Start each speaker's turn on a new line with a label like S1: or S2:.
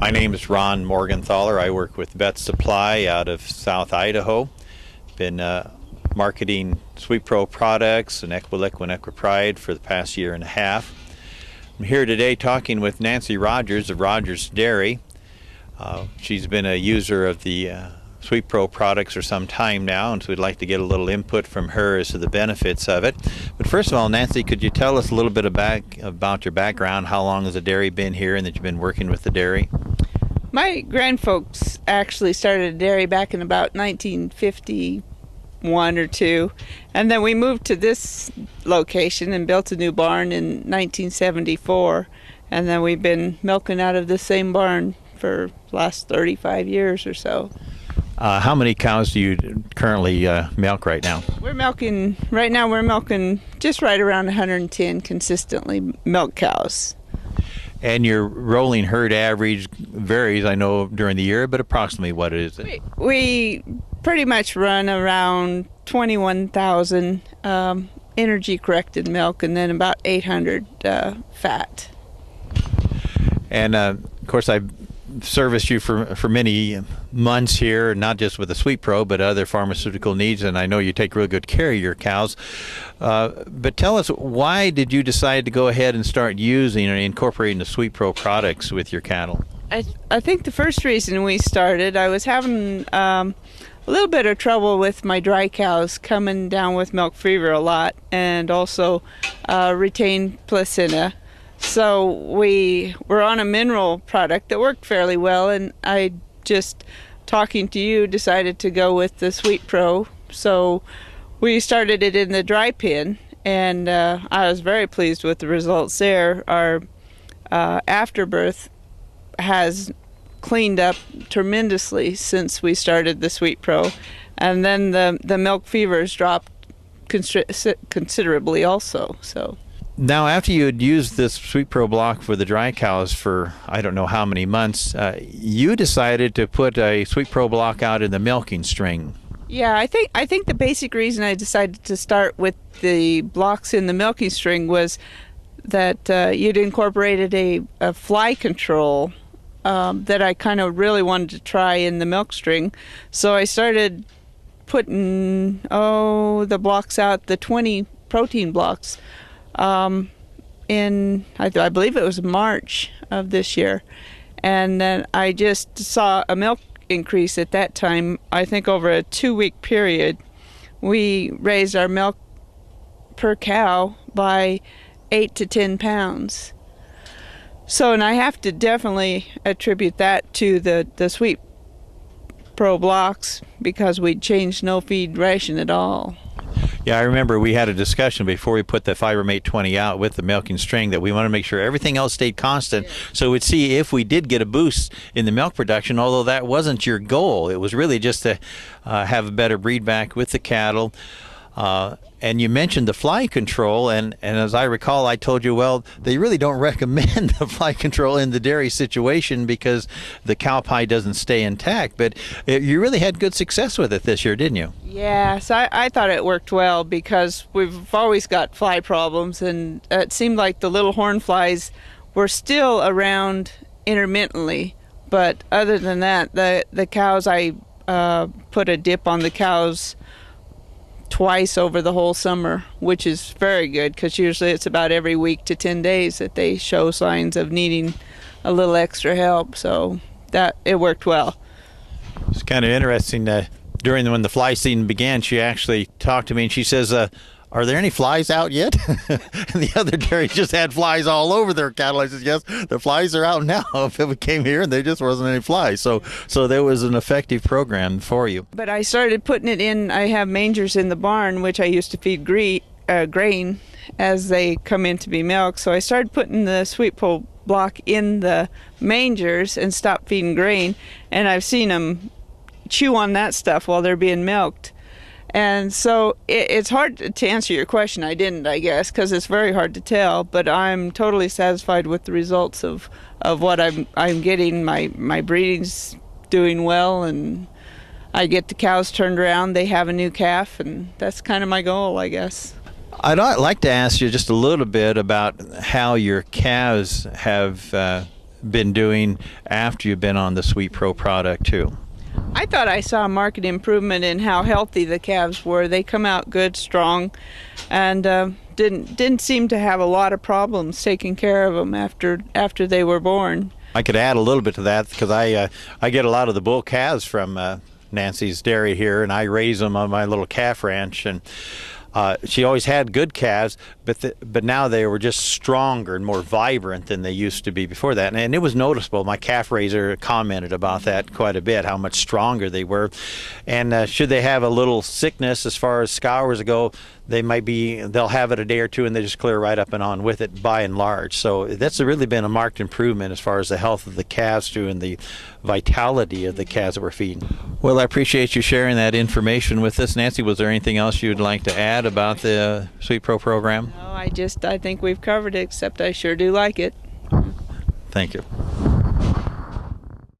S1: My name is Ron Morgenthaler. I work with Vet Supply out of South Idaho. Been marketing SweetPro products and Equiliq and EquiPride for the past year and a half. I'm here today talking with Nancy Rogers of Rogers Dairy. She's been a user of the SweetPro products for some time now, and so we'd like to get a little input from her as to the benefits of it. But first of all, Nancy, could you tell us a little bit about your background? How long has the dairy been here and that you've been working with the dairy?
S2: My grandfolks actually started a dairy back in about 1951 or 2, and then we moved to this location and built a new barn in 1974, and then we've been milking out of the same barn for the last 35 years or so.
S1: How many cows do you currently milk right now?
S2: We're milking just right around 110 consistently milk cows.
S1: And your rolling herd average varies, I know, during the year, but approximately what is it?
S2: We pretty much run around 21,000 energy corrected milk and then about 800 fat.
S1: And of course, I've serviced you for many months here, not just with the SweetPro, but other pharmaceutical needs, and I know you take real good care of your cows. But tell us, why did you decide to go ahead and start using and incorporating the SweetPro products with your cattle?
S2: I think the first reason we started, I was having a little bit of trouble with my dry cows coming down with milk fever a lot, and also retained placenta. So we were on a mineral product that worked fairly well, and I just, talking to you, decided to go with the SweetPro. So we started it in the dry pen, and I was very pleased with the results there. Our afterbirth has cleaned up tremendously since we started the SweetPro, and then the milk fevers dropped considerably also. So.
S1: Now, after you had used this SweetPro block for the dry cows for I don't know how many months, you decided to put a SweetPro block out in the milking string.
S2: Yeah, I think the basic reason I decided to start with the blocks in the milking string was that you'd incorporated a fly control that I kind of really wanted to try in the milk string. So I started putting the blocks out, the 20 protein blocks, in I believe it was March of this year, and then I just saw a milk increase at that time. I think over a 2-week period we raised our milk per cow by 8 to 10 pounds. So, and I have to definitely attribute that to the SweetPro blocks, because we changed no feed ration at all.
S1: Yeah, I remember we had a discussion before we put the Fibramate 20 out with the milking string that we want to make sure everything else stayed constant, so we'd see if we did get a boost in the milk production, although that wasn't your goal. It was really just to have a better breed back with the cattle. And you mentioned the fly control, and as I recall, I told you, well, they really don't recommend the fly control in the dairy situation because the cow pie doesn't stay intact. But you really had good success with it this year, didn't you?
S2: Yeah, so I thought it worked well because we've always got fly problems, and it seemed like the little horn flies were still around intermittently. But other than that, the cows, I put a dip on the cows twice over the whole summer, which is very good because usually it's about every week to 10 days that they show signs of needing a little extra help. So that it worked well.
S1: It's kind of interesting that when the fly season began, she actually talked to me and she says, are there any flies out yet? And the other dairy just had flies all over their cattle. I said, yes, the flies are out now. If it came here and there just wasn't any flies. So there was an effective program for you.
S2: But I started putting it in. I have mangers in the barn, which I used to feed grain as they come in to be milked. So I started putting the SweetPro block in the mangers and stopped feeding grain. And I've seen them chew on that stuff while they're being milked. And so it's hard to answer your question. I guess, because it's very hard to tell. But I'm totally satisfied with the results of what I'm getting. My breeding's doing well, and I get the cows turned around. They have a new calf, and that's kind of my goal, I guess.
S1: I'd like to ask you just a little bit about how your calves have been doing after you've been on the Sweet Pro product too?
S2: I thought I saw a marked improvement in how healthy the calves were. They come out good, strong, and didn't seem to have a lot of problems taking care of them after they were born.
S1: I could add a little bit to that because I get a lot of the bull calves from Nancy's dairy here, and I raise them on my little calf ranch, and she always had good calves, but now they were just stronger and more vibrant than they used to be before that. And it was noticeable. My calf raiser commented about that quite a bit, how much stronger they were. And should they have a little sickness as far as scours go, they'll have it a day or two and they just clear right up and on with it by and large. So that's really been a marked improvement as far as the health of the calves too, and the vitality of the calves that we're feeding. Well, I appreciate you sharing that information with us. Nancy, was there anything else you'd like to add about the Sweet Pro program?
S2: No, I think we've covered it, except I sure do like it.
S1: Thank you.